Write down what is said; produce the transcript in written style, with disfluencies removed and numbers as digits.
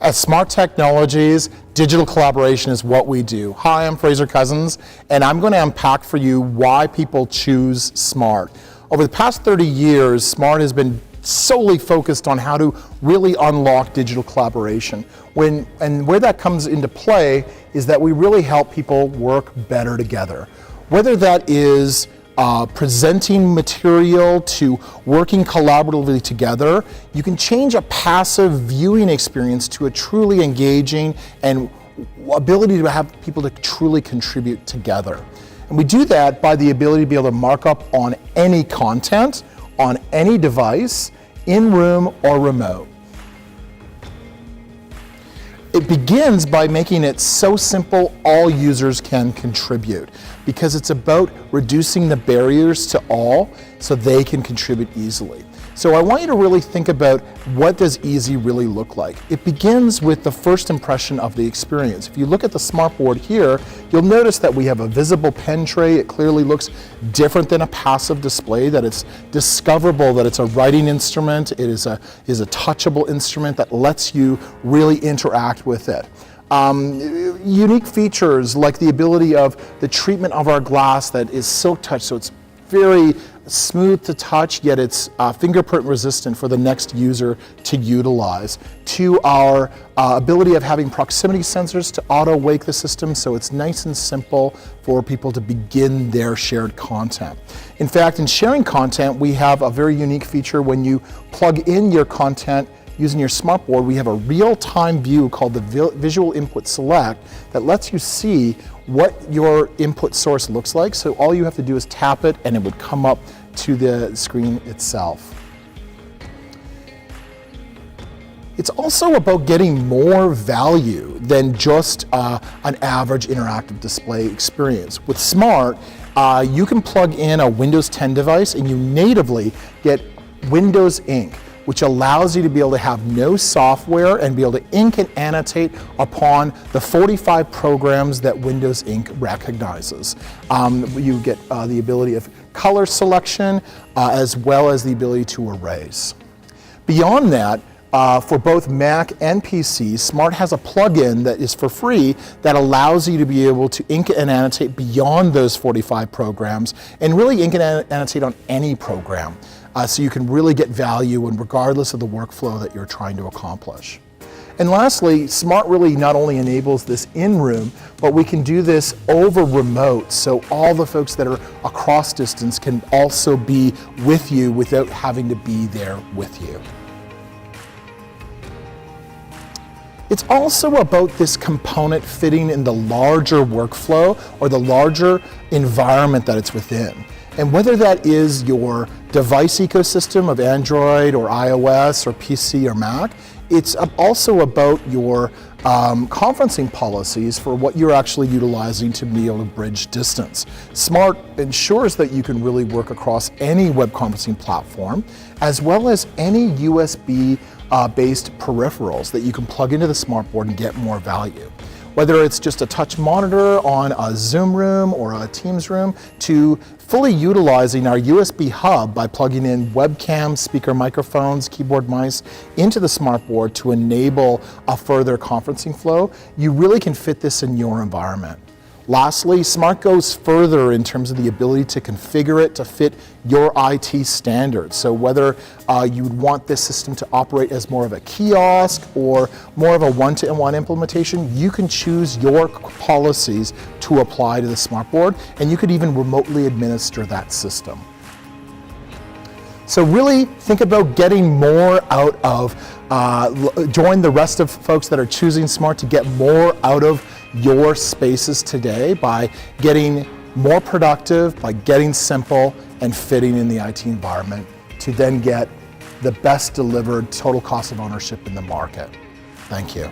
At Smart Technologies, digital collaboration is what we do. Hi, I'm Fraser Cousins, and I'm going to unpack for you why people choose Smart. Over the past 30 years, Smart has been solely focused on how to really unlock digital collaboration. And where that comes into play is that we really help people work better together. Whether that is presenting material to working collaboratively together, you can change a passive viewing experience to a truly engaging and ability to have people to truly contribute together. And we do that by the ability to be able to mark up on any content, on any device, in room or remote. It begins by making it so simple all users can contribute, because it's about reducing the barriers to all so they can contribute easily. So I want you to really think about, what does easy really look like? It begins with the first impression of the experience. If you look at the smartboard here, you'll notice that we have a visible pen tray. It clearly looks different than a passive display, that it's discoverable that it's a writing instrument. It is a touchable instrument that lets you really interact with it. Unique features like the ability of the treatment of our glass that is silk touch, so it's very smooth to touch, yet it's fingerprint resistant for the next user to utilize. To our ability of having proximity sensors to auto wake the system, so it's nice and simple for people to begin their shared content. In fact, in sharing content, we have a very unique feature. When you plug in your content using your smartboard, we have a real-time view called the Visual Input Select that lets you see what your input source looks like. So all you have to do is tap it and it would come up to the screen itself. It's also about getting more value than just an average interactive display experience. With Smart, you can plug in a Windows 10 device and you natively get Windows Ink, which allows you to be able to have no software and be able to ink and annotate upon the 45 programs that Windows Ink recognizes. You get the ability of color selection as well as the ability to erase. Beyond that, for both Mac and PC, Smart has a plugin that is for free that allows you to be able to ink and annotate beyond those 45 programs and really ink and annotate on any program. So you can really get value and regardless of the workflow that you're trying to accomplish. And lastly, Smart really not only enables this in-room, but we can do this over remote, so all the folks that are across distance can also be with you without having to be there with you. It's also about this component fitting in the larger workflow or the larger environment that it's within. And whether that is your device ecosystem of Android or iOS or PC or Mac, it's also about your conferencing policies for what you're actually utilizing to be able to bridge distance. Smart ensures that you can really work across any web conferencing platform, as well as any USB based peripherals that you can plug into the smartboard and get more value. Whether it's just a touch monitor on a Zoom room or a Teams room, to fully utilizing our USB hub by plugging in webcams, speaker microphones, keyboard mice into the smartboard to enable a further conferencing flow, you really can fit this in your environment. Lastly, Smart goes further in terms of the ability to configure it to fit your IT standards. So whether you would want this system to operate as more of a kiosk or more of a one-to-one implementation, you can choose your policies to apply to the smartboard, and you could even remotely administer that system. So really think about getting more out of, join the rest of folks that are choosing Smart to get more out of your spaces today by getting more productive, by getting simple and fitting in the IT environment to then get the best delivered total cost of ownership in the market. Thank you.